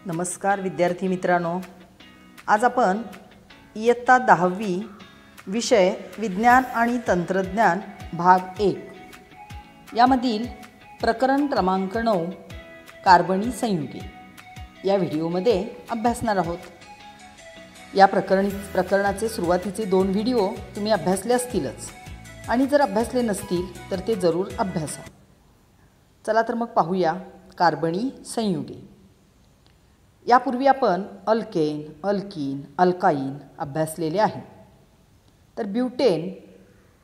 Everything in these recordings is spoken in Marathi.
नमस्कार विद्यार्थी मित्रांनो, आज आपण इयत्ता 10वी विषय विज्ञान आणि तंत्रज्ञान भाग 1 यामधील प्रकरण क्रमांक 9 कार्बनी संयुगे या व्हिडिओमध्ये अभ्यासणार आहोत। या प्रकरणाचे सुरुवातीचे 2 व्हिडिओ तुम्ही अभ्यासले असतीलच आणि जर अभ्यासले नसतील तर ते जरूर अभ्यासा। चला तर मग पाहूया कार्बनी संयुगे। यापूर्वी आपण अल्केन, अल्कीन, अल्काइन अभ्यासलेले आहे। तर ब्यूटेन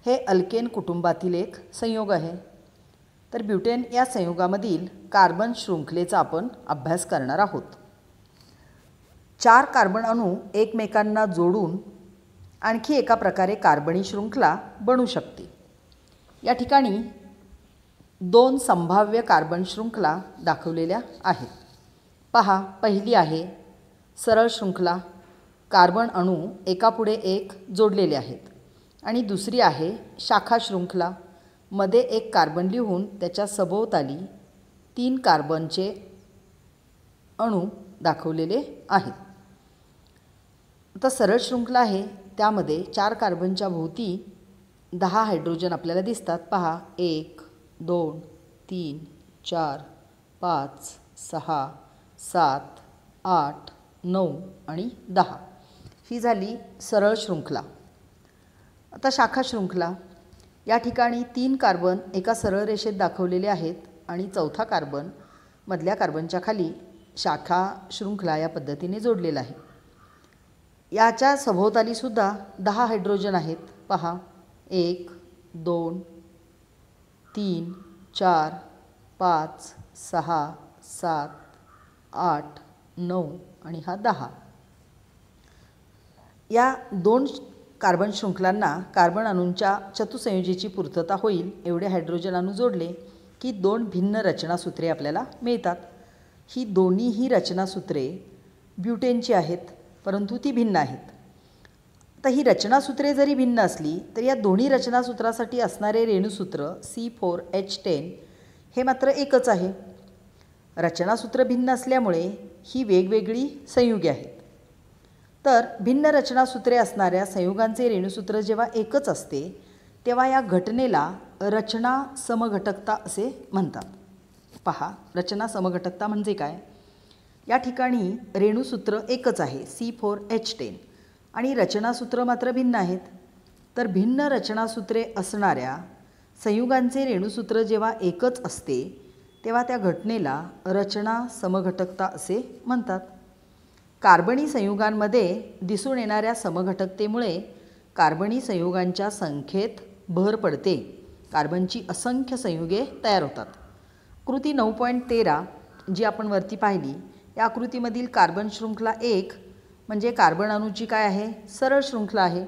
हे अल्केन कुटुंबातील एक संयोग आहे। तर ब्यूटेन या संयुगामधील कार्बन शृंखलेचा आपण अभ्यास करणार आहोत। 4 कार्बन अणू एकमेकांना जोडून आणखी एका प्रकारे कार्बनी शृंखला बनू शकते। या ठिकाणी 2 संभाव्य कार्बन शृंखला दाखवलेल्या आहेत। पहा, पहिली आहे सरळ शृंखला, कार्बन अणू एकापुढे एक जोडलेले आहेत, आणि दुसरी आहे शाखा शृंखला, मध्ये एक कार्बन लिहून त्याच्या सभोवताली 3 कार्बनचे अणू दाखवलेले आहेत। आता सरळ शृंखला आहे त्यामध्ये 4 कार्बनच्या भोवती 10 हायड्रोजन आपल्याला दिसतात। पहा, 1 2 3 4 5 6 7 8 9 आणि 10 ही झाली सरळ शृंखला। आता शाखा शृंखला, या ठिकाणी 3 कार्बन एका सरळ रेषेत दाखवलेले आहेत आणि चौथा कार्बन मधल्या कार्बनच्या खाली शाखा शृंखला या पद्धतीने जोडलेला आहे। याच्या सभोवताली सुद्धा 10 हायड्रोजन आहेत। पहा, 1 2 3 4 5 6 7 8 9 आणि हा 10। या 2 कार्बन शृंखलांना कार्बन अणूंच्या चतुसंयोजीची पूर्तता होईल एवढे हायड्रोजन अणू जोडले की 2 भिन्न रचनासूत्रे आपल्याला मिळतात। ही दोन्हीही रचनासूत्रे ब्यूटेनची आहेत, परंतु ती भिन्न आहेत। आता ही रचनासूत्रे जरी भिन्न असली तर या दोन्ही रचनासूत्रासाठी असणारे रेणुसूत्र C4H10 हे मात्र एकच आहे। रचनासूत्र भिन्न असल्यामुळे ही वेगवेगळी संयुगे आहेत। तर भिन्न रचनासूत्रे असणाऱ्या संयुगांचे रेणुसूत्र जेव्हा एकच असते तेव्हा या घटनेला रचना समघटकता असे म्हणतात। पहा, रचना समघटकता म्हणजे काय? या ठिकाणी रेणुसूत्र एकच आहे C4H10 आणि रचनासूत्र मात्र भिन्न आहेत। तर भिन्न रचनासूत्रे असणाऱ्या संयुगांचे रेणुसूत्र जेव्हा एकच असते तेव्हा त्या घटनेला रचना समघटकता असे म्हणतात। कार्बनी संयुगांमध्ये दिसून येणाऱ्या समघटकतेमुळे कार्बनी संयुगांच्या संख्येत भर पडते। कार्बनची असंख्य संयुगे तयार होतात। आकृती 9.13 जी आपण वरती पाहिली, या आकृतीमधील कार्बन शृंखला 1 म्हणजे कार्बन अणूची काय आहे? सरळ शृंखला आहे,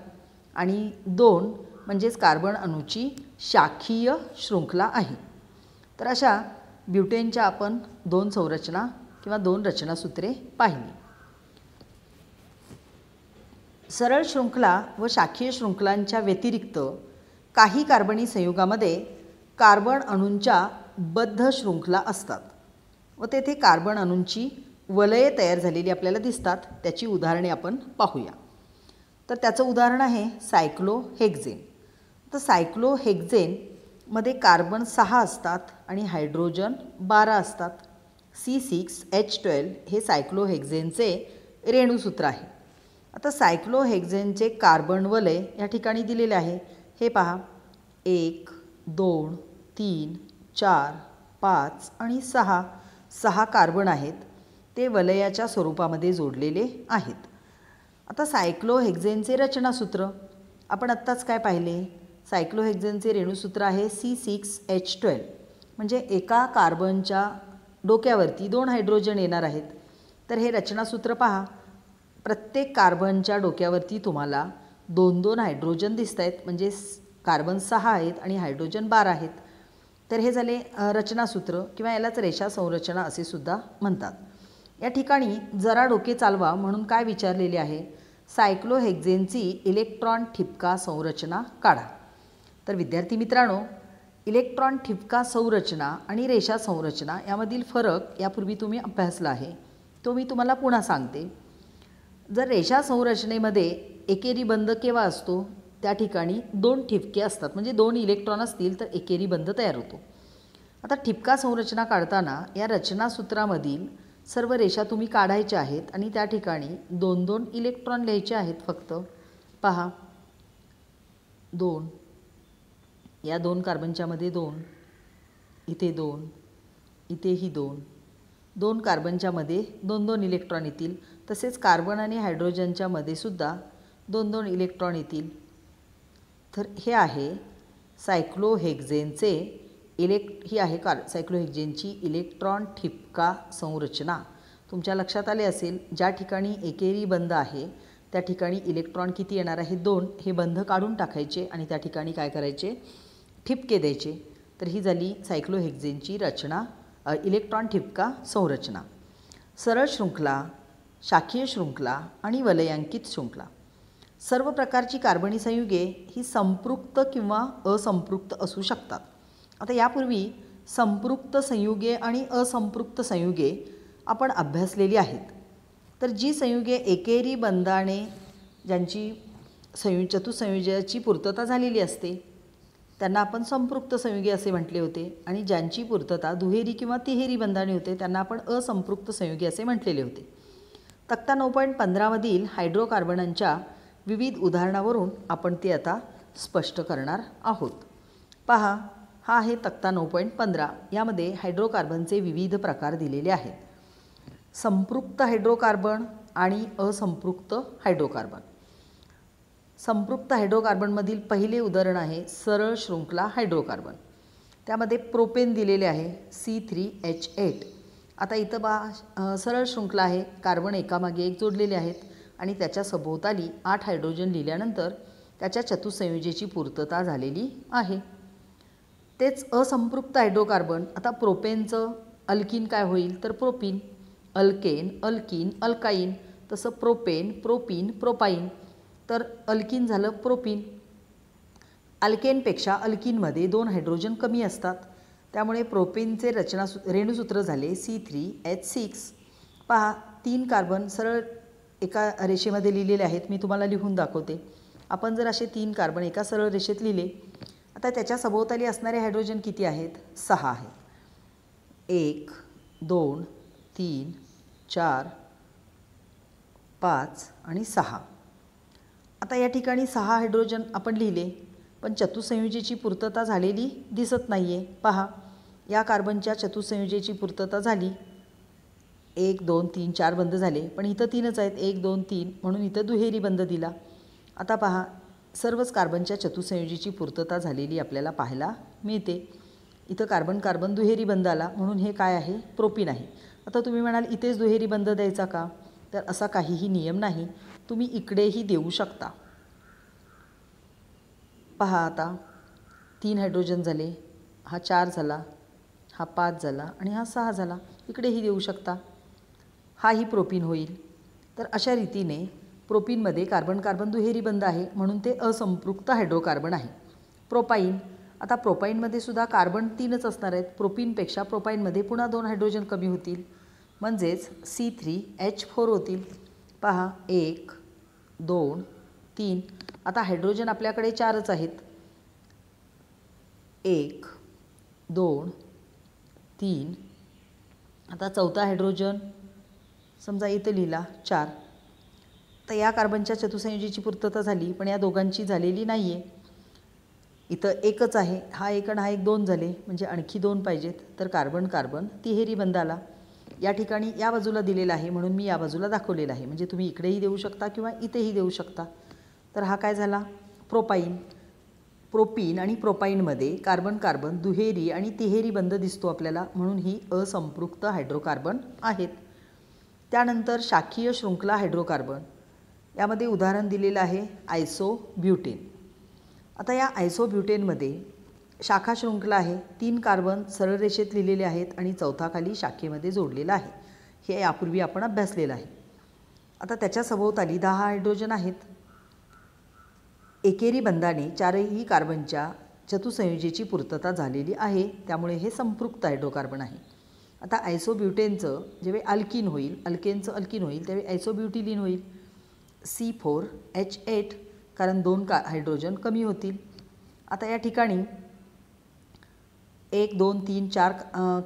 आणि 2 म्हणजेच कार्बन अणूची शाखीय शृंखला आहे। तर अशा ब्यूटेनच्या आपण 2 संरचना किंवा 2 रचनासूत्रे पाहिली। सरळ शृंखला व शाखीय शृंखलांच्या व्यतिरिक्त काही कार्बनी संयुगामध्ये कार्बन अणूंच्या बद्ध शृंखला असतात व तेथे कार्बन अणूंची वलये तयार झालेली आपल्याला दिसतात। त्याची उदाहरणे आपण पाहूया। तर त्याचं उदाहरण आहे सायक्लोहेक्झेन। तर सायक्लोहेक्झेन मध्ये कार्बन 6 असतात आणि हायड्रोजन 12 असतात। C6H12 हे सायक्लोहेक्झेनचे रेणुसूत्र आहे। आता सायक्लोहेक्झेनचे कार्बन वलय या ठिकाणी दिलेले आहे। हे पहा, 1 2 3 4 5 आणि 6 कार्बन आहेत, ते वलयाच्या स्वरूपामध्ये जोडलेले आहेत। आता सायक्लोहेक्झेनचे रचनासूत्र आपण आत्ताच काय पाहिले? सायक्लोहेक्झेनचे रेणुसूत्र आहे C6H12 म्हणजे एका कार्बनच्या डोक्यावरती 2 हायड्रोजन येणार आहेत। तर हे रचनासूत्र पहा, प्रत्येक कार्बनच्या डोक्यावरती तुम्हाला 2-2 हायड्रोजन दिसत आहेत, म्हणजे कार्बन 6 आहेत आणि हायड्रोजन 12 आहेत। तर हे झाले रचनासूत्र, किंवा यालाच रेषा संरचना असे सुद्धा म्हणतात। या ठिकाणी जरा डोके चालवा म्हणून काय विचारलेले आहे? सायक्लोहेक्झेनची इलेक्ट्रॉन ठिपका संरचना काढा। तर विद्यार्थी मित्रांनो, इलेक्ट्रॉन ठिपका संरचना आणि रेषा संरचना यामधील फरक यापूर्वी तुम्ही अभ्यासला आहे। तो मी तुम्हाला पुन्हा सांगते. जर रेषा संरचनेमध्ये एकेरी बंध केव्हा असतो? त्या ठिकाणी 2 ठिपके असतात, म्हणजे 2 इलेक्ट्रॉन असतील तर एकेरी बंध तयार होतो. आता ठिपका संरचना काढताना या रचनासूत्रामधील सर्व रेषा तुम्ही काढायच्या आहेत आणि त्या ठिकाणी 2-2 इलेक्ट्रॉन लिहायचे आहेत फक्त. पहा, 2, या 2 कार्बनच्या मध्ये 2, इथे 2, इथेही 2, 2 कार्बनच्या मध्ये 2-2 इलेक्ट्रॉन येतील. तसेच कार्बन आणि हायड्रोजनच्या मध्ये सुद्धा 2-2 इलेक्ट्रॉन येतील. तर हे आहे सायक्लोहेक्झेनचे ही आहे सायक्लोहेक्झेनची इलेक्ट्रॉन ठिपका संरचना. तुमच्या लक्षात आले असेल, ज्या ठिकाणी एकेरी बंध आहे त्या ठिकाणी इलेक्ट्रॉन किती येणार आहे? 2. हे बंध काढून टाकायचे आणि त्या ठिकाणी काय करायचे? ठिपके द्यायचे. तर ही झाली सायक्लोहेक्झेनची रचना, इलेक्ट्रॉन ठिपका संरचना. सरळ शृंखला, शाखीय शृंखला आणि वलयांकित शृंखला. सर्व प्रकारची कार्बनी संयुगे ही संपृक्त किंवा असंपृक्त असू शकतात. आता यापूर्वी संपृक्त संयुगे आणि असंपृक्त संयुगे आपण अभ्यासलेली आहेत. तर जी संयुगे एकेरी बंधाने ज्यांची चतुसंयोजाची पूर्तता झालेली असते त्यांना आपण संपृक्त संयुगे असे म्हटले होते, आणि ज्यांची पूर्तता दुहेरी किंवा तिहेरी बंधाने होते त्यांना आपण असंपृक्त संयुगे असे म्हटलेले होते. तक्ता 9.15 मधील हायड्रोकार्बनांच्या विविध उदाहरणावरून आपण ते आता स्पष्ट करणार आहोत. पहा, हा आहे तक्ता 9.15. यामध्ये हायड्रोकार्बनचे विविध प्रकार दिलेले आहेत. संपृक्त हायड्रोकार्बन आणि असंपृक्त हायड्रोकार्बन. संपृक्त हायड्रोकार्बनमधील पहिले उदाहरण आहे सरळ शृंखला हायड्रोकार्बन. त्यामध्ये प्रोपेन दिलेले आहे C3H8. आता इथं सरळ शृंखला आहे, कार्बन एकामागे एक जोडलेले आहेत आणि त्याच्या सभोवताली 8 हायड्रोजन लिहिल्यानंतर त्याच्या चतुसंयोजेची पूर्तता झालेली आहे. तेच असंपृक्त हायड्रोकार्बन. आता प्रोपेनचं अल्किन काय होईल? तर प्रोपीन. Alkane, alkene, अल्काईन. तसं प्रोपेन, प्रोपीन, प्रोपाईन. तर अल्किन झालं प्रोपीन. अल्केनपेक्षा अल्किनमध्ये 2 हायड्रोजन कमी असतात, त्यामुळे प्रोपेनचे रेणुसूत्र झाले C3H6. पहा, 3 कार्बन सरळ एका रेषेमध्ये लिहिलेले आहेत. मी तुम्हाला लिहून दाखवते. आपण जर असे 3 कार्बन एका सरळ रेषेत लिहिले, आता त्याच्या सभोवताली असणारे हायड्रोजन किती आहेत? 6 आहेत. 1, 2, 3, 4, 5 आणि 6. आता या ठिकाणी 6 हायड्रोजन आपण लिहिले, पण चतुसंयोजेची पूर्तता झालेली दिसत नाही आहे. पहा, या कार्बनच्या चतुसंयोजेची पूर्तता झाली. 1, 2, 3, 4 बंध झाले, पण इथं 3च आहेत. 1, 2, 3 म्हणून इथं दुहेरी बंध दिला. आता पहा, सर्वच कार्बनच्या चतुसंयोजेची पूर्तता झालेली आपल्याला पाहायला मिळते. इथं कार्बन कार्बन दुहेरी बंध आला म्हणून हे काय आहे? प्रोपीन आहे. आता तुम्ही म्हणाल इथेच दुहेरी बंध द्यायचा का? तर असा काहीही नियम नाही, तुम्ही इकडेही देऊ शकता. पहा, आता 3 हायड्रोजन झाले, हा 4 झाला, हा 5 झाला आणि हा 6 झाला. इकडेही देऊ शकता, हाही प्रोपीन होईल. तर अशा रीतीने प्रोपीनमध्ये कार्बन कार्बन दुहेरी बंध आहे म्हणून ते असंपृक्त हायड्रोकार्बन आहे. प्रोपाईन. आता प्रोपाईनमध्ये सुद्धा कार्बन 3च असणार आहेत. प्रोपीनपेक्षा प्रोपाईनमध्ये पुन्हा 2 हायड्रोजन कमी होतील, म्हणजेच C3H4 होतील. पहा, 1, 2, 3. आता हायड्रोजन आपल्याकडे 4च आहेत. 1, 2, 3. आता चौथा हायड्रोजन समजा इथं लिहिला 4. तर या कार्बनच्या चतुसंयोजेची पूर्तता झाली, पण या दोघांची झालेली नाही आहे. इथं एकच आहे, हा 1 आणि हा 1 2 झाले, म्हणजे आणखी 2 पाहिजेत. तर कार्बन कार्बन तिहेरी बंध आला. या ठिकाणी या बाजूला दिलेला आहे म्हणून मी या बाजूला दाखवलेला आहे, म्हणजे तुम्ही इकडेही देऊ शकता किंवा इथेही देऊ शकता. तर हा काय झाला? प्रोपाईन. प्रोपीन आणि प्रोपाईनमध्ये कार्बन कार्बन दुहेरी आणि तिहेरी बंध दिसतो आपल्याला, म्हणून ही असंपृक्त हायड्रोकार्बन आहेत. त्यानंतर शाखीय शृंखला हायड्रोकार्बन. यामध्ये उदाहरण दिलेलं आहे आयसोब्युटेन. आता या आयसोब्युटेनमध्ये शाखा शृंखला आहे. 3 कार्बन सरळ रेषेत लिहिलेले आहेत आणि चौथा खाली शाखेमध्ये जोडलेला आहे. हे यापूर्वी आपण अभ्यासलेलं आहे. आता त्याच्या सभोवताली 10 हायड्रोजन आहेत. एकेरी बंधाने 4ही कार्बनच्या चतुसंयोजेची पूर्तता झालेली आहे, त्यामुळे हे संपृक्त हायड्रोकार्बन आहे. आता आयसोब्युटेनचं जेव्हा अल्किन होईल, अल्केनचं अल्किन होईल त्यावेळी आयसोब्युटिलिन होईल C4H8, कारण 2 हायड्रोजन कमी होतील. आता या ठिकाणी 1 2 3 4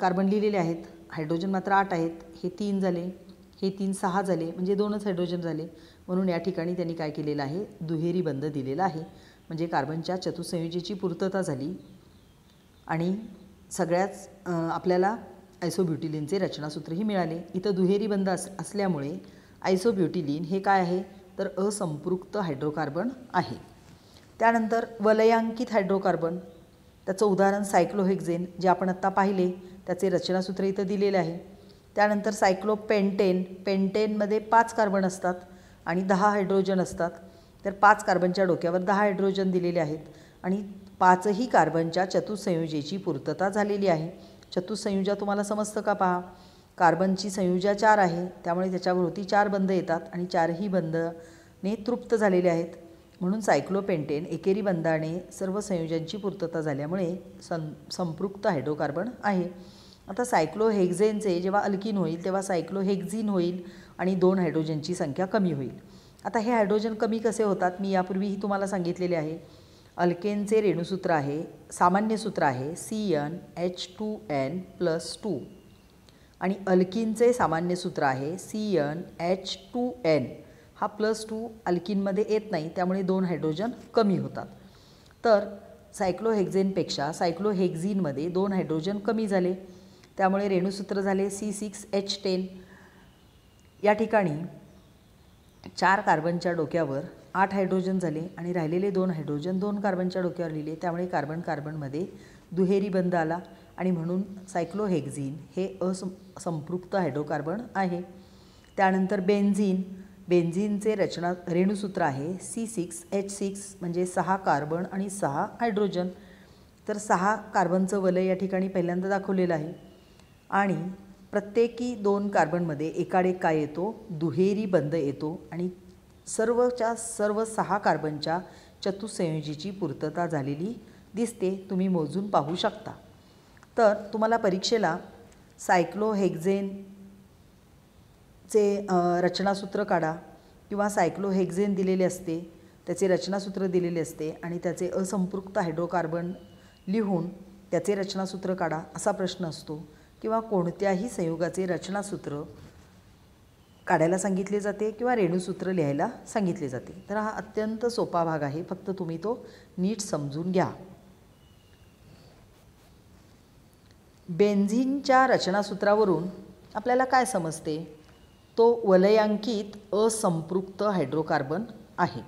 कार्बन लिहिलेले आहेत, हायड्रोजन मात्र 8 आहेत. हे 3 झाले, हे 3 6 झाले, म्हणजे 2च हायड्रोजन झाले. म्हणून या ठिकाणी त्यांनी काय केलेलं आहे, दुहेरी बंध दिलेला आहे. म्हणजे कार्बनच्या चतुसंयोजीची पूर्तता झाली आणि सगळ्याच आपल्याला आयसोब्युटिलिनचे रचनासूत्रही मिळाले. इथं दुहेरी बंध असल्यामुळे आयसोब्युटिलिन हे काय आहे तर असंपृक्त हायड्रोकार्बन आहे. त्यानंतर वलयांकित हायड्रोकार्बन, त्याचं उदाहरण सायक्लोहेक्झेन जे आपण आत्ता पाहिले, त्याचे रचनासूत्र इथं दिलेले आहे. त्यानंतर सायक्लोपेंटेन, पेंटेनमध्ये 5 कार्बन असतात आणि 10 हायड्रोजन असतात. तर 5 कार्बनच्या डोक्यावर 10 हायड्रोजन दिलेले आहेत आणि 5ही कार्बनच्या चतुसंयोजेची पूर्तता झालेली आहे. चतुसंयुजा तुम्हाला समजतं का पहा, कार्बनची संयुजा 4 आहे, त्यामुळे त्याच्याभोवती 4 बंध येतात आणि 4ही बंधने तृप्त झालेले आहेत. म्हणून सायक्लोपेंटेन एकेरी बंधाने सर्व संयोजांची पूर्तता झाल्यामुळे संपृक्त हायड्रोकार्बन आहे. आता सायक्लोहेक्झेनचे जेव्हा अल्किन होईल तेव्हा सायक्लोहेक्झिन होईल आणि 2 हायड्रोजनची संख्या कमी होईल. आता हे हायड्रोजन कमी कसे होतात मी यापूर्वीही तुम्हाला सांगितलेले आहे. अल्केनचे रेणुसूत्र आहे, सामान्य सूत्र आहे CnH2n+2 आणि अल्किनचे सामान्य सूत्र आहे CnH2n. हा +2 अल्किनमध्ये येत नाही, त्यामुळे 2 हायड्रोजन कमी होतात. तर सायक्लोहेक्झेनपेक्षा सायक्लोहेक्झिनमध्ये 2 हायड्रोजन कमी झाले, त्यामुळे रेणुसूत्र झाले C6H10. या ठिकाणी 4 कार्बनच्या डोक्यावर 8 हायड्रोजन झाले आणि राहिलेले 2 हायड्रोजन 2 कार्बनच्या डोक्यावर लिहिले, त्यामुळे कार्बन कार्बनमध्ये दुहेरी बंध आला आणि म्हणून सायक्लोहेक्झिन हे असंपृक्त हायड्रोकार्बन आहे. त्यानंतर बेन्झीन, बेन्झीनचे रेणुसूत्र आहे C6H6, म्हणजे 6 कार्बन आणि 6 हायड्रोजन. तर 6 कार्बनचं वलय या ठिकाणी पहिल्यांदा दाखवलेलं आहे आणि प्रत्येकी 2 कार्बनमध्ये एकाडेक काय येतो, दुहेरी बंध येतो आणि सर्वच्या सर्व 6 कार्बनच्या चतुसंयोजीची पूर्तता झालेली दिसते, तुम्ही मोजून पाहू शकता. तर तुम्हाला परीक्षेला सायक्लोहेक्झेनचे रचनासूत्र काढा किंवा सायक्लोहेक्झेन दिलेले असते, त्याचे रचनासूत्र दिलेले असते आणि त्याचे असंपृक्त हायड्रोकार्बन लिहून त्याचे रचनासूत्र काढा असा प्रश्न असतो, किंवा कोणत्याही संयुगाचे रचनासूत्र काढायला सांगितले जाते किंवा रेणुसूत्र लिहायला सांगितले जाते. तर हा अत्यंत सोपा भाग आहे, फक्त तुम्ही तो नीट समजून घ्या. बेन्झीनच्या रचनासूत्रावरून आपल्याला काय समजते, तो वलयांकित असंपृक्त हायड्रोकार्बन आहे.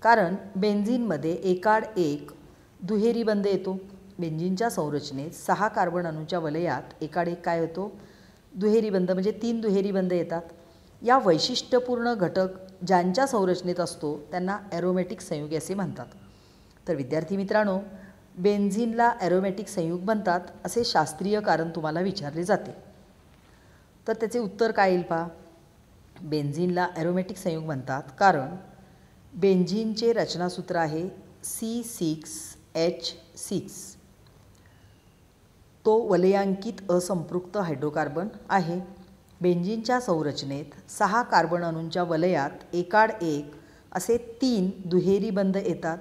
कारण बेन्झीनमध्ये एकाड एक दुहेरी बंध येतो. बेन्झीनच्या संरचनेत 6 कार्बन अणूच्या वलयात एकाड एक काय होतो, दुहेरी बंध, म्हणजे 3 दुहेरी बंध येतात. या वैशिष्ट्यपूर्ण घटक ज्यांच्या संरचनेत असतो त्यांना ॲरोमॅटिक संयुगे असे म्हणतात. तर विद्यार्थी मित्रांनो, बेन्झीनला ॲरोमॅटिक संयुग म्हणतात असे शास्त्रीय कारण तुम्हाला विचारले जाते. तर त्याचे उत्तर काय येईल पहा. बेन्झीनला ॲरोमॅटिक संयुग म्हणतात कारण बेन्झीनचे रचनासूत्र आहे C6H6. तो वलयांकित असंपृक्त हायड्रोकार्बन आहे. बेन्झीनच्या संरचनेत 6 कार्बन अणूंच्या वलयात एकाड एक असे 3 दुहेरी बंध येतात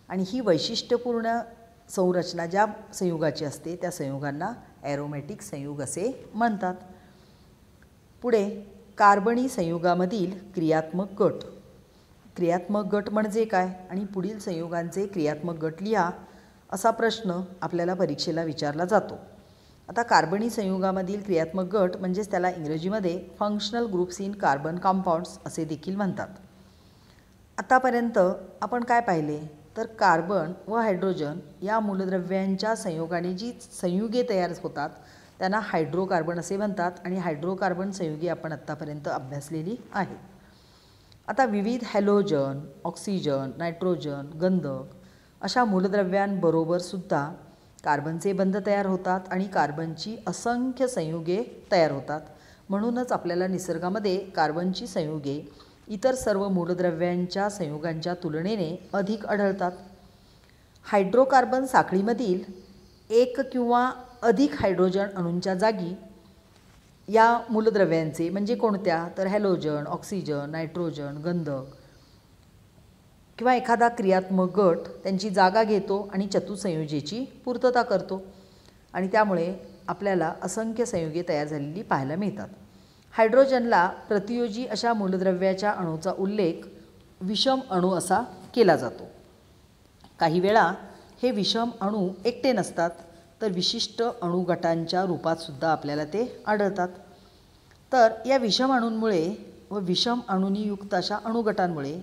आणि ही वैशिष्ट्यपूर्ण संरचना ज्या संयुगाची असते त्या संयुगांना ॲरोमॅटिक संयुग असे म्हणतात. पुढे कार्बनी संयुगामधील क्रियात्मक गट. क्रियात्मक गट म्हणजे काय आणि पुढील संयुगांचे क्रियात्मक गट लिहा असा प्रश्न आपल्याला परीक्षेला विचारला जातो. आता कार्बनी संयुगामधील क्रियात्मक गट म्हणजेच त्याला इंग्रजीमध्ये functional groups in carbon compounds असे देखील म्हणतात. आतापर्यंत आपण काय पाहिले तर कार्बन व हायड्रोजन या मूलद्रव्यांच्या संयोगाने जी संयुगे तयार होतात त्यांना हायड्रोकार्बन असे म्हणतात आणि हायड्रोकार्बन संयुगे आपण आत्तापर्यंत अभ्यासलेली आहेत. आता विविध हॅलोजन, ऑक्सिजन, नायट्रोजन, गंधक अशा मूलद्रव्यांबरोबर सुद्धा कार्बनचे बंध तयार होतात आणि कार्बनची असंख्य संयुगे तयार होतात. म्हणूनच आपल्याला निसर्गामध्ये कार्बनची संयुगे इतर सर्व मूलद्रव्यांच्या संयुगांच्या तुलनेने अधिक आढळतात. हायड्रोकार्बन साखळीमधील एक किंवा अधिक हायड्रोजन अणूंच्या जागी या मूलद्रव्यांचे म्हणजे कोणत्या, तर हॅलोजन, ऑक्सिजन, नायट्रोजन, गंधक किंवा एखादा क्रियात्मक गट त्यांची जागा घेतो आणि चतुसंयोजेची पूर्तता करतो आणि त्यामुळे आपल्याला असंख्य संयुगे तयार झालेली पाहायला मिळतात. हायड्रोजनला प्रतियोजी अशा मूलद्रव्याच्या अणूचा उल्लेख विषम अणू असा केला जातो. काही वेळा हे विषम अणू एकटे नसतात तर विशिष्ट अणुगटांच्या रूपात सुद्धा आपल्याला ते आढळतात. तर या विषम अणूंमुळे व विषम अणूंनी युक्त अशा अणुगटांमुळे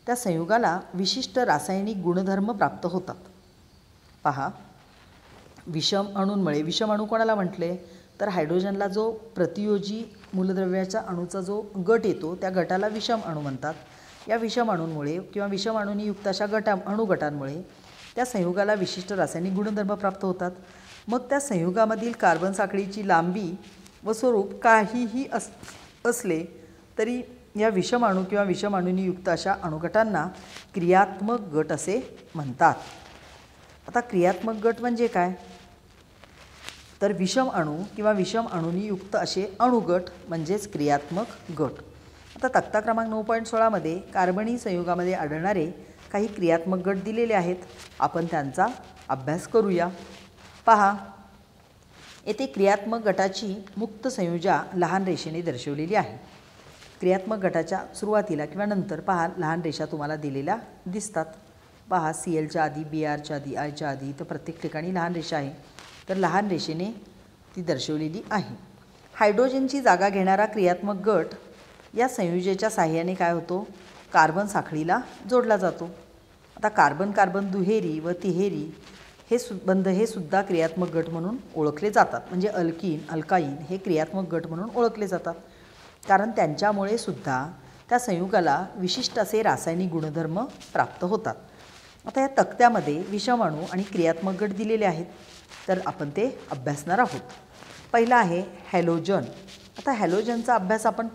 त्या संयुगाला विशिष्ट रासायनिक गुणधर्म प्राप्त होतात. पहा, विषम अणूंमुळे, विषम अणू कोणाला म्हटले तर हायड्रोजनला जो प्रतियोजी मूलद्रव्याच्या अणूचा जो गट येतो त्या गटाला विषम अणू म्हणतात. या विषम अणूंमुळे किंवा विषम अणूंनी युक्त अशा अणुगटांमुळे त्या संयुगाला विशिष्ट रासायनिक गुणधर्म प्राप्त होतात. मग त्या संयुगामधील कार्बन साखळीची लांबी व स्वरूप काहीही असले तरी या विषम अणू किंवा विषम अणूंनी युक्त अशा अणुगटांना क्रियात्मक गट असे म्हणतात. आता क्रियात्मक गट म्हणजे काय, तर विषम अणू किंवा विषम अणूंनी युक्त असे अणुगट म्हणजेच क्रियात्मक गट. आता तक्ता क्रमांक 9.16 मध्ये कार्बनी संयुगामध्ये आढळणारे काही क्रियात्मक गट दिलेले आहेत. आपण त्यांचा अभ्यास करूया. पहा, येथे क्रियात्मक गटाची मुक्त संयुजा लहान रेषेने दर्शवलेली आहे. क्रियात्मक गटाच्या सुरुवातीला किंवा नंतर पहा लहान रेषा तुम्हाला दिलेल्या दिसतात. पहा, CLच्या आधी, BRच्या आधी, Iच्या आधी, तर प्रत्येक ठिकाणी लहान रेषा आहे. तर लहान रेषेने ती दर्शवलेली आहे. हायड्रोजनची जागा घेणारा क्रियात्मक गट या संयुजेच्या साहाय्याने काय होतो, कार्बन साखळीला जोडला जातो. आता कार्बन कार्बन दुहेरी व तिहेरी हे बंध हे सुद्धा क्रियात्मक गट म्हणून ओळखले जातात. म्हणजे अल्कीन, अल्काईन हे क्रियात्मक गट म्हणून ओळखले जातात कारण त्यांच्यामुळे सुद्धा त्या संयुगाला विशिष्ट असे रासायनिक गुणधर्म प्राप्त होतात. आता या तक्त्यामध्ये विषम अणू आणि क्रियात्मक गट दिलेले आहेत तर आपण ते अभ्यासणार आहोत. पहिला आहे हॅलोजन. आता हॅलोजनचा अभ्यास आपण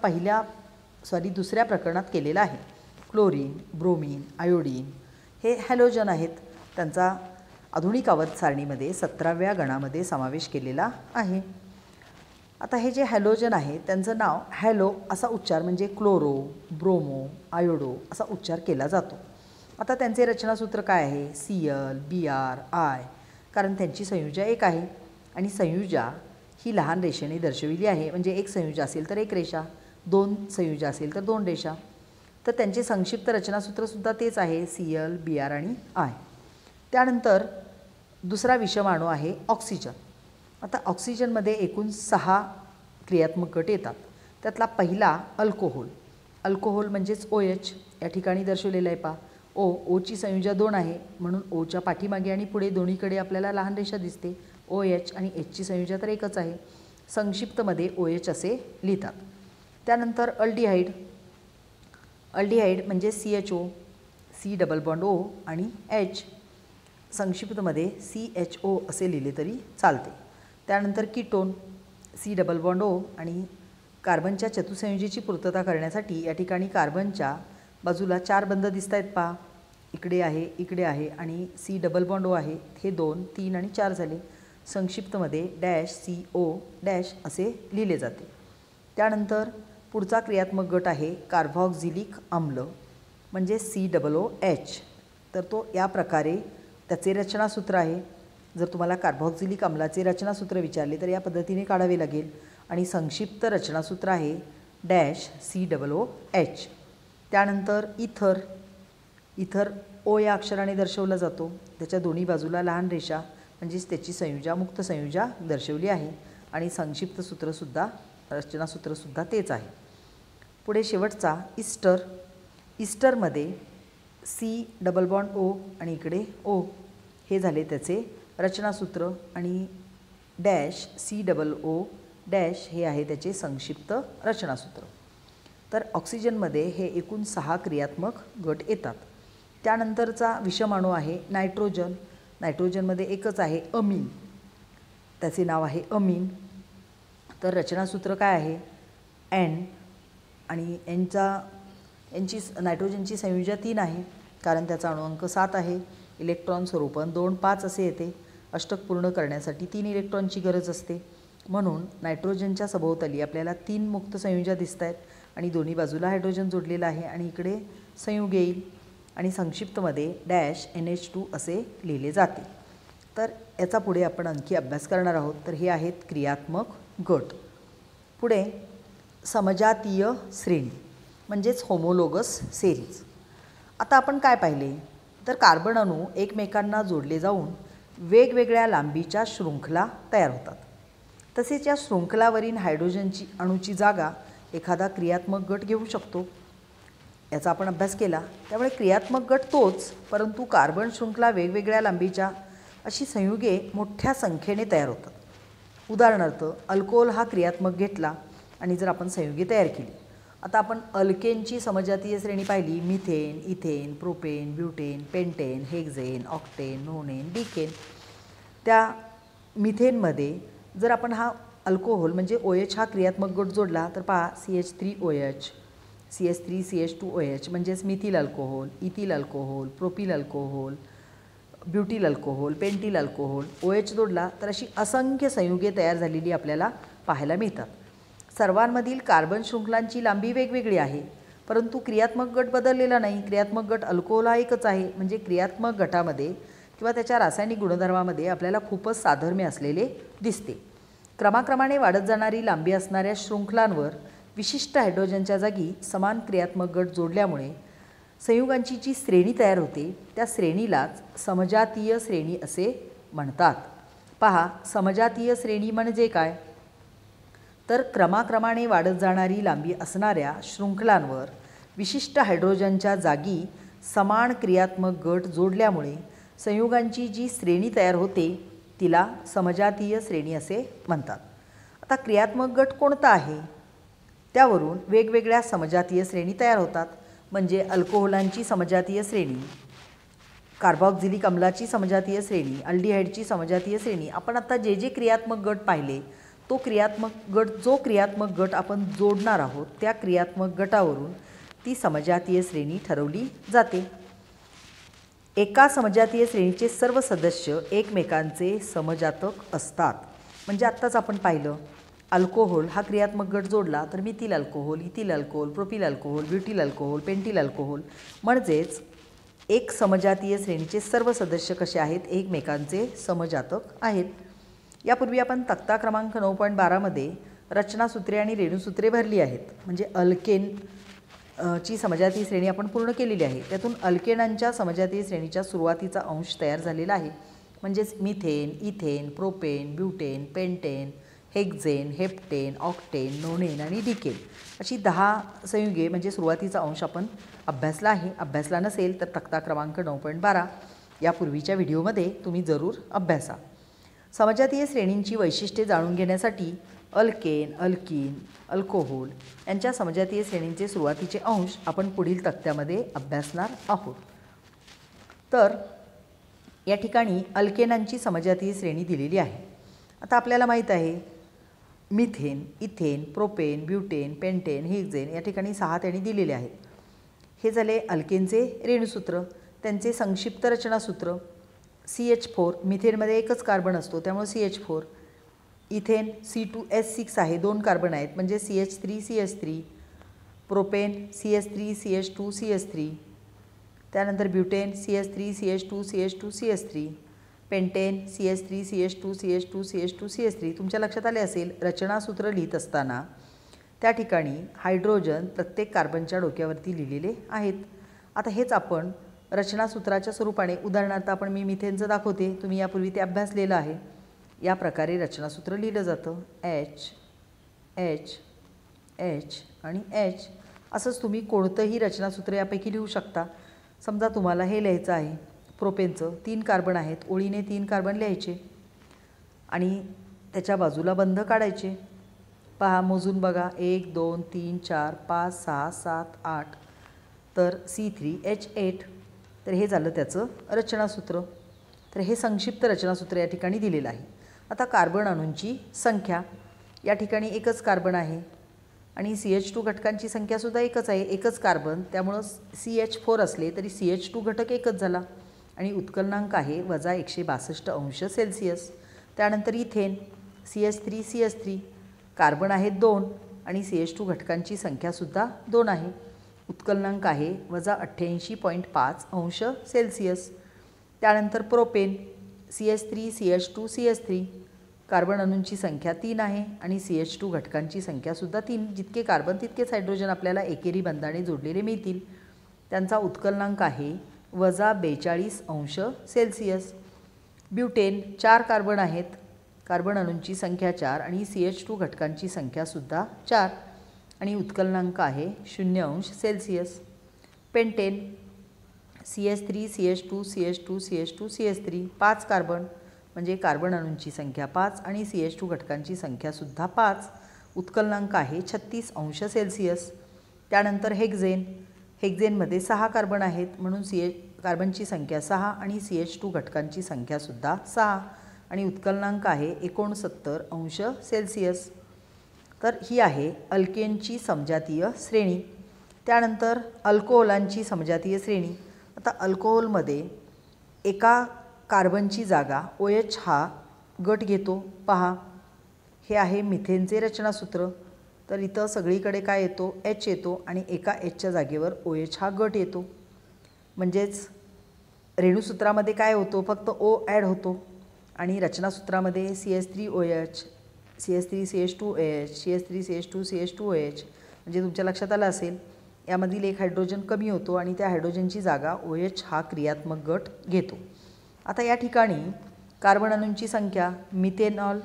दुसऱ्या प्रकरणात केलेला आहे. क्लोरीन, ब्रोमीन, आयोडीन हे हॅलोजन आहेत. त्यांचा आधुनिक आवर्त सारणीमध्ये 17व्या गणामध्ये समावेश केलेला आहे. आता हे जे हॅलोजन आहे त्यांचं नाव हॅलो असा उच्चार म्हणजे क्लोरो, ब्रोमो, आयोडो असा उच्चार केला जातो. आता त्यांचे रचनासूत्र काय आहे, Cl, Br, I, कारण त्यांची संयुजा एक आहे आणि संयुजा ही लहान रेषेने दर्शविली आहे. म्हणजे एक संयुजा असेल तर एक रेषा, दोन संयुजा असेल तर दोन रेषा. तर त्यांचे संक्षिप्त रचनासूत्रसुद्धा तेच आहे, Cl, Br आणि I. त्यानंतर दुसरा विषम अणू आहे ऑक्सिजन. आता ऑक्सिजनमध्ये एकूण 6 क्रियात्मक गट येतात. त्यातला पहिला अल्कोहोल. अल्कोहोल म्हणजेच OH या ठिकाणी दर्शवलेलं आहे. पहा, ओची संयुजा 2 आहे म्हणून ओच्या पाठीमागे आणि पुढे दोन्हीकडे आपल्याला लहान रेषा दिसते. OH आणि Hची संयुजा तर एकच आहे. संक्षिप्तमध्ये OH असे लिहितात. त्यानंतर अल्डिहाइड. अल्डिहाइड म्हणजे CHO, C double bond O आणि H, संक्षिप्तमध्ये CHO असे लिहिले तरी चालते. त्यानंतर ketone, C double bond O आणि कार्बनच्या चतुसंयुजेची पूर्तता करण्यासाठी या ठिकाणी कार्बनच्या बाजूला 4 बंध दिसत आहेत. पहा, इकडे आहे, इकडे आहे आणि C डबल बॉन्ड O आहे. हे 2, 3 आणि 4 झाले. संक्षिप्तमध्ये -CO असे लिहिले जाते. त्यानंतर पुढचा क्रियात्मक गट आहे कार्बॉक्झिलिक आम्ल म्हणजे COOH. तर तो या प्रकारे त्याचे रचनासूत्र आहे. जर तुम्हाला कार्बॉक्झिलिक आम्लाचे रचनासूत्र विचारले तर या पद्धतीने काढावे लागेल आणि संक्षिप्त रचनासूत्र आहे -COOH. त्यानंतर इथर. इथर O या अक्षराने दर्शवला जातो. त्याच्या दोन्ही बाजूला लहान रेषा म्हणजेच त्याची संयुजा, मुक्त संयुजा दर्शवली आहे आणि संक्षिप्त सूत्रसुद्धा, रचनासूत्रसुद्धा तेच आहे. पुढे शेवटचा इस्टर. इस्टरमध्ये C डबल बॉन्ड O आणि इकडे O हे झाले त्याचे रचनासूत्र आणि -COO हे आहे त्याचे संक्षिप्त रचनासूत्र. तर ऑक्सिजनमध्ये हे एकूण 6 क्रियात्मक गट येतात. त्यानंतरचा विषम अणू आहे नायट्रोजन. नायट्रोजनमध्ये एकच आहे अमीन, त्याचे नाव आहे अमीन. तर रचनासूत्र काय आहे N आणि नायट्रोजनची संयुजा 3 आहे कारण त्याचा अणुअंक 7 आहे. इलेक्ट्रॉन स्वरूपन 2, 5 असे येते. अष्टक पूर्ण करण्यासाठी 3 इलेक्ट्रॉनची गरज असते. म्हणून नायट्रोजनच्या सभोवताली आपल्याला 3 मुक्त संयुजा दिसत आहेत आणि दोन्ही बाजूला हायड्रोजन जोडलेला आहे आणि इकडे संयुग येईल आणि संक्षिप्तमध्ये डॅश NH2 असे लिहिले जाते। तर याचा पुढे आपण आणखी अभ्यास करणार आहोत। तर हे आहेत क्रियात्मक गट। पुढे समजातीय श्रेणी म्हणजेच होमोलोगस सेरीज। आता आपण काय पाहिले तर कार्बन अणू एकमेकांना जोडले जाऊन वेगवेगळ्या लांबीच्या शृंखला तयार होतात। तसेच या शृंखलावरील हायड्रोजनची अणूची जागा एखादा क्रियात्मक गट घेऊ शकतो। याचा आपण अभ्यास केला। त्यामुळे क्रियात्मक गट तोच, परंतु कार्बन शृंखला वेगवेगळ्या लांबीच्या अशी संयुगे मोठ्या संख्येने तयार होतात। उदाहरणार्थ अल्कोहोल हा क्रियात्मक घेतला आणि जर आपण संयुगे तयार केली। आता आपण अल्केनची समजातीय श्रेणी पाहिली, methane, ethane, propane, butane, pentane, hexane, octane, nonane, decane. त्या मिथेनमध्ये जर आपण हा अल्कोहोल म्हणजे OH हा क्रियात्मक गट जोडला तर पहा CH3OH, CH3CH2OH म्हणजेच methyl alcohol, ethyl alcohol, propyl alcohol, butyl alcohol, pentyl alcohol, OH जोडला तर अशी असंख्य संयुगे तयार झालेली आपल्याला पाहायला मिळतात। सर्वांमधील कार्बन शृंखलांची लांबी वेगवेगळी आहे, परंतु क्रियात्मक गट बदललेला नाही। क्रियात्मक गट अल्कोहोल हा एकच आहे, म्हणजे क्रियात्मक गटामध्ये किंवा त्याच्या रासायनिक गुणधर्मामध्ये आपल्याला खूपच साधर्म्य असलेले दिसते। क्रमाक्रमाने वाढत जाणारी लांबी असणाऱ्या शृंखलांवर विशिष्ट हायड्रोजनच्या जागी समान क्रियात्मक गट जोडल्यामुळे संयुगांची जी श्रेणी तयार होते त्या श्रेणीलाच समजातीय श्रेणी असे म्हणतात। पहा, समजातीय श्रेणी म्हणजे काय तर क्रमाक्रमाने वाढत जाणारी लांबी असणाऱ्या शृंखलांवर विशिष्ट हायड्रोजनच्या जागी समान क्रियात्मक गट जोडल्यामुळे संयुगांची जी श्रेणी तयार होते तिला समजातीय श्रेणी असे म्हणतात। आता क्रियात्मक गट कोणता आहे त्यावरून वेगवेगळ्या समजातीय श्रेणी तयार होतात। म्हणजे अल्कोहोलांची समजातीय श्रेणी, कार्बॉक्झिलिक अम्लाची समजातीय श्रेणी, अल्डिहाइडची समजातीय श्रेणी। आपण आता जे जे क्रियात्मक गट पाहिले जो क्रियात्मक गट आपण जोडणार आहोत त्या क्रियात्मक गटावरून ती समजातीय श्रेणी ठरवली जाते। एका समजातीय श्रेणीचे सर्व सदस्य एकमेकांचे समजातक असतात। म्हणजे आत्ताच आपण पाहिलं अल्कोहोल हा क्रियात्मक गट जोडला तर methyl alcohol, ethyl alcohol, propyl alcohol, butyl alcohol, pentyl alcohol म्हणजेच एक समजातीय श्रेणीचे सर्व सदस्य कसे आहेत एकमेकांचे समजातक आहेत। यापूर्वी आपण तक्ता क्रमांक 9.12 मध्ये रचनासूत्रे आणि रेणुसूत्रे भरली आहेत। म्हणजे अल्केन ची समजातीय श्रेणी आपण पूर्ण केलेली आहे। त्यातून अल्केनांच्या समजातीय श्रेणीच्या सुरुवातीचा अंश तयार झालेला आहे। म्हणजेच methane, ethane, propane, butane, pentane, hexane, heptane, octane, नोनेन आणि डिकेन अशी 10 संयुगे म्हणजे सुरुवातीचा अंश आपण अभ्यासला आहे। अभ्यासला नसेल तर तक्ता क्रमांक 9.12 यापूर्वीच्या व्हिडिओमध्ये तुम्ही जरूर अभ्यासा। समजातीय श्रेणींची वैशिष्ट्ये जाणून घेण्यासाठी अल्केन, अल्कीन, अल्कोहोल यांच्या समजातीय श्रेणींचे सुरुवातीचे अंश आपण पुढील तक्त्यामध्ये अभ्यासणार आहोत। तर या ठिकाणी अल्केनांची समजातीय श्रेणी दिलेली आहे। आता आपल्याला माहीत आहे methane, ethane, propane, butane, pentane, hexane या ठिकाणी 6 त्यांनी दिलेले आहेत। हे झाले अल्केनचे रेणुसूत्र। त्यांचे संक्षिप्त रचनासूत्र CH4, मिथेनमध्ये एकच कार्बन असतो त्यामुळे CH4, इथेन C2H6 आहे, 2 कार्बन आहेत म्हणजे CH3CH3, प्रोपेन CH3CH2CH3, त्यानंतर ब्युटेन CH3CH2CH2CH3, पेंटेन CH3CH2CH2CH2CH3। तुमच्या लक्षात आले असेल रचनासूत्र लिहित असताना त्या ठिकाणी हायड्रोजन प्रत्येक कार्बनच्या डोक्यावरती लिहिलेले आहेत। आता हेच आपण रचनासूत्राच्या स्वरूपाने उदाहरणार्थ आपण मी मिथेनचं दाखवते, तुम्ही यापूर्वी ते अभ्यासलेलं आहे। या प्रकारे रचनासूत्र लिहिलं जातं H H H आणि H। असंच तुम्ही कोणतंही रचनासूत्र यापैकी लिहू शकता। समजा तुम्हाला हे लिहायचं आहे प्रोपेनचं 3 कार्बन आहेत, ओळीने 3 कार्बन लिहायचे आणि त्याच्या बाजूला बंध काढायचे। पहा मोजून बघा 1 2 3 4 5 6 7 8 तर C3H8। तर हे झालं त्याचं रचनासूत्र। तर हे संक्षिप्त रचनासूत्र या ठिकाणी दिलेलं आहे। आता कार्बन अणूंची संख्या या ठिकाणी एकच कार्बन आहे आणि CH2 घटकांची संख्यासुद्धा एकच आहे, एकच कार्बन, त्यामुळं CH4 असले तरी CH2 घटक एकच झाला आणि उत्कलनांक आहे -162 अंश सेल्सिअस। त्यानंतर इथेन CH3 कार्बन आहेत 2 आणि CH2 घटकांची संख्यासुद्धा 2 आहे. उत्कलनांक आहे -88.5 अंश सेल्सिअस. त्यानंतर प्रोपेन CH3 कार्बन अणूंची संख्या 3 आहे आणि CH2 घटकांची संख्यासुद्धा 3. जितके कार्बन तितकेच हायड्रोजन आपल्याला एकेरी बंधाने जोडलेले मिळतील. त्यांचा उत्कलनांक आहे -42 अंश सेल्सिअस. ब्युटेन 4 कार्बन आहेत, कार्बन अणूंची संख्या 4 आणि CH2 घटकांची संख्यासुद्धा 4 आणि उत्कलनांक आहे 0 अंश सेल्सिअस. पेंटेन CH3 5 कार्बन म्हणजे कार्बन अणूंची संख्या 5 आणि CH2 घटकांची संख्यासुद्धा 5. उत्कलनांक आहे 36 अंश सेल्सिअस. त्यानंतर हेक्झेनमध्ये 6 कार्बन आहेत म्हणून कार्बनची संख्या 6 आणि CH2 घटकांची संख्यासुद्धा 6 आणि उत्कलनांक आहे 69 अंश सेल्सिअस. तर ही आहे अल्केनची समजातीय श्रेणी. त्यानंतर अल्कोहोलांची समजातीय श्रेणी. आता अल्कोहोलमध्ये एका कार्बनची जागा OH हा गट घेतो. पहा, हे आहे मिथेनचे रचनासूत्र. तर इथं सगळीकडे काय येतो, H येतो आणि एका Hच्या जागेवर OH हा गट येतो. म्हणजेच रेणूसूत्रामध्ये काय होतो, फक्त O ॲड होतो आणि रचनासूत्रामध्ये CH3OH, CH3CH2OH, CH3CH2CH2OH. म्हणजे तुमच्या लक्षात आलं असेल यामधील एक हायड्रोजन कमी होतो आणि त्या हायड्रोजनची जागा OH हा क्रियात्मक गट घेतो. आता या ठिकाणी कार्बन अणूंची संख्या मिथेनॉल.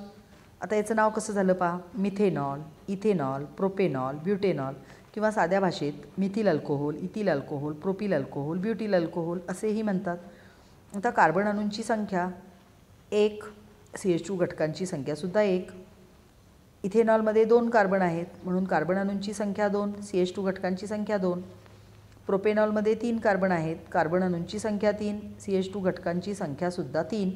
आता याचं नाव कसं झालं पहा, मिथेनॉल, इथेनॉल, प्रोपेनॉल, ब्युटेनॉल किंवा साध्या भाषेत methyl alcohol, ethyl alcohol, propyl alcohol, butyl alcohol असेही म्हणतात. आता कार्बन अणूंची संख्या 1, CH2 घटकांची संख्यासुद्धा 1. इथेनॉलमध्ये 2 कार्बन आहेत म्हणून कार्बन अणूंची संख्या 2, CH2 घटकांची संख्या 2. प्रोपेनॉलमध्ये 3 कार्बन आहेत, कार्बन अणूंची संख्या 3, CH2 घटकांची संख्यासुद्धा 3.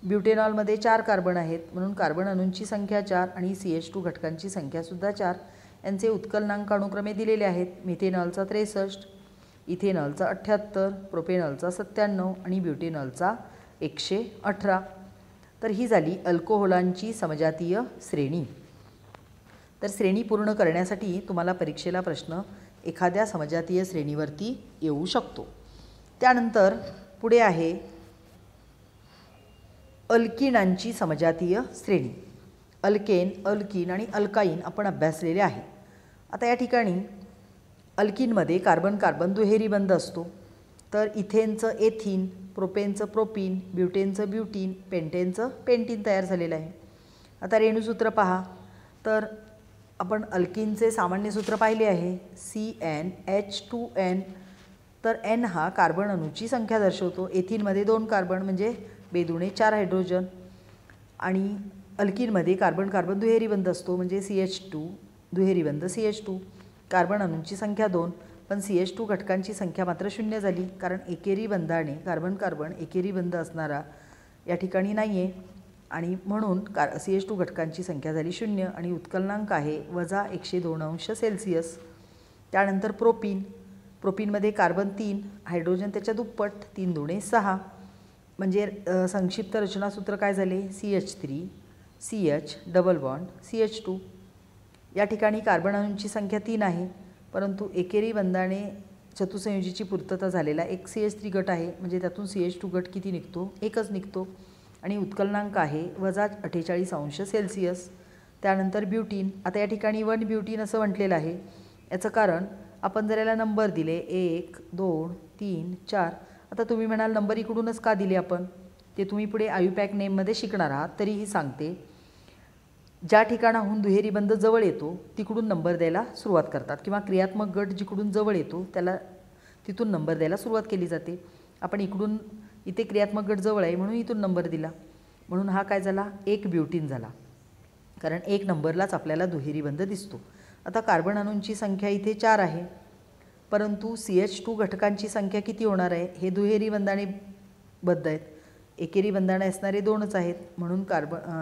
ब्युटेनॉलमध्ये 4 कार्बन आहेत म्हणून कार्बन अणूंची संख्या 4 आणि CH2 घटकांची संख्यासुद्धा 4. यांचे उत्कलनांक अनुक्रमे दिलेले आहेत. मिथेनॉलचा 63, इथेनॉलचा 78, प्रोपेनॉलचा 97 आणि ब्युटेनॉलचा 118. तर ही झाली अल्कोहोलांची समजातीय श्रेणी. तर श्रेणी पूर्ण करण्यासाठी तुम्हाला परीक्षेला प्रश्न एखाद्या समजातीय श्रेणीवरती येऊ शकतो. त्यानंतर पुढे आहे अल्किनांची समजातीय श्रेणी. अल्केन, अल्किन आणि अल्काईन आपण अभ्यासलेले आहे. आता या ठिकाणी अल्किनमध्ये कार्बन कार्बन दुहेरी बंध असतो. तर इथेनचं एथिन, प्रोपेनचं प्रोपिन, ब्युटेनचं ब्युटीन, पेंटेनचं पेंटीन तयार झालेलं आहे. आता रेणूसूत्र पहा, तर आपण अल्किनचे सामान्य सूत्र पाहिले आहे CnH2n. तर N हा कार्बन अणूची संख्या दर्शवतो. एथिनमध्ये 2 कार्बन म्हणजे बेदुणे 4 हायड्रोजन आणि अल्किनमध्ये कार्बन कार्बन दुहेरी बंध असतो म्हणजे CH2 दुहेरी बंध CH2. कार्बन अणूंची संख्या 2 पण CH2 घटकांची संख्या मात्र 0 झाली कारण एकेरी बंधाने कार्बन कार्बन एकेरी बंध असणारा या ठिकाणी नाही आहे आणि म्हणून CH2 घटकांची संख्या झाली 0 आणि उत्कलनांक आहे -102 अंश सेल्सिअस. त्यानंतर प्रोपिनमध्ये कार्बन 3, हायड्रोजन त्याच्या दुप्पट 3 दुणे 6 म्हणजे संक्षिप्त रचनासूत्र काय झाले CH3 CH double bond CH2. या ठिकाणी कार्बन अणूंची संख्या 3 आहे परंतु एकेरी बंधाने चतुसंयोजीची पूर्तता झालेला एक CH3 गट आहे म्हणजे त्यातून CH2 गट किती निघतो, एकच निघतो आणि उत्कलनांक आहे -48 अंश सेल्सिअस. त्यानंतर ब्युटीन. आता या ठिकाणी 1 ब्युटीन असं म्हटलेलं आहे. याचं कारण आपण जर याला नंबर दिले 1 2 3 4. आता तुम्ही म्हणाल नंबर इकडूनच का दिले आपण, ते तुम्ही पुढे आयुपॅक नेममध्ये शिकणार आहात. तरीही सांगते, ज्या ठिकाणाहून दुहेरी बंध जवळ येतो तिकडून नंबर द्यायला सुरुवात करतात किंवा क्रियात्मक गट जिकडून जवळ येतो त्याला तिथून नंबर द्यायला सुरुवात केली जाते. आपण इकडून इथे क्रियात्मक गट जवळ आहे म्हणून इथून नंबर दिला, म्हणून हा काय झाला 1 ब्युटीन झाला कारण 1 नंबरलाच आपल्याला दुहेरी बंध दिसतो. आता कार्बन अणूंची संख्या इथे 4 आहे परंतु CH2 घटकांची संख्या किती होणार आहे, हे दुहेरी बंधाने बद्ध आहेत, एकेरी बंधाने असणारे 2च आहेत म्हणून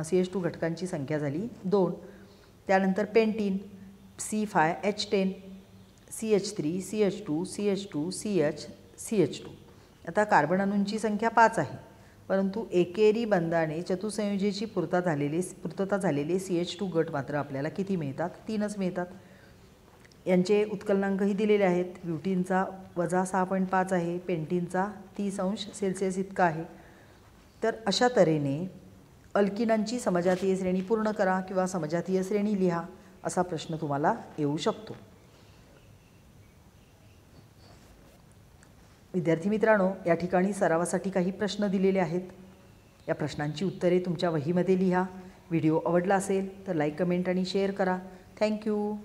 CH2 घटकांची संख्या झाली 2. त्यानंतर pentene C5H10 CH3 CH2 CH2 CH CH2. आता कार्बन अणूंची संख्या 5 आहे परंतु एकेरी बंधाने चतुसंयोजेची पूर्तता झालेले CH2 गट मात्र आपल्याला किती मिळतात? 3च मिळतात. यांचे उत्कलनांकही दिलेले आहेत. ब्युटीनचा -6.5 आहे, पेंटीनचा 30°C इतका आहे. तर अशा तऱ्हेने अल्किनांची समजातीय श्रेणी पूर्ण करा किंवा समजातीय श्रेणी लिहा असा प्रश्न तुम्हाला येऊ शकतो. विद्यार्थी मित्रांनो, या ठिकाणी सरावासाठी काही प्रश्न दिलेले आहेत. या प्रश्नांची उत्तरे तुमच्या वहीमध्ये लिहा. व्हिडिओ आवडला असेल तर लाईक, कमेंट आणि शेअर करा. थँक्यू.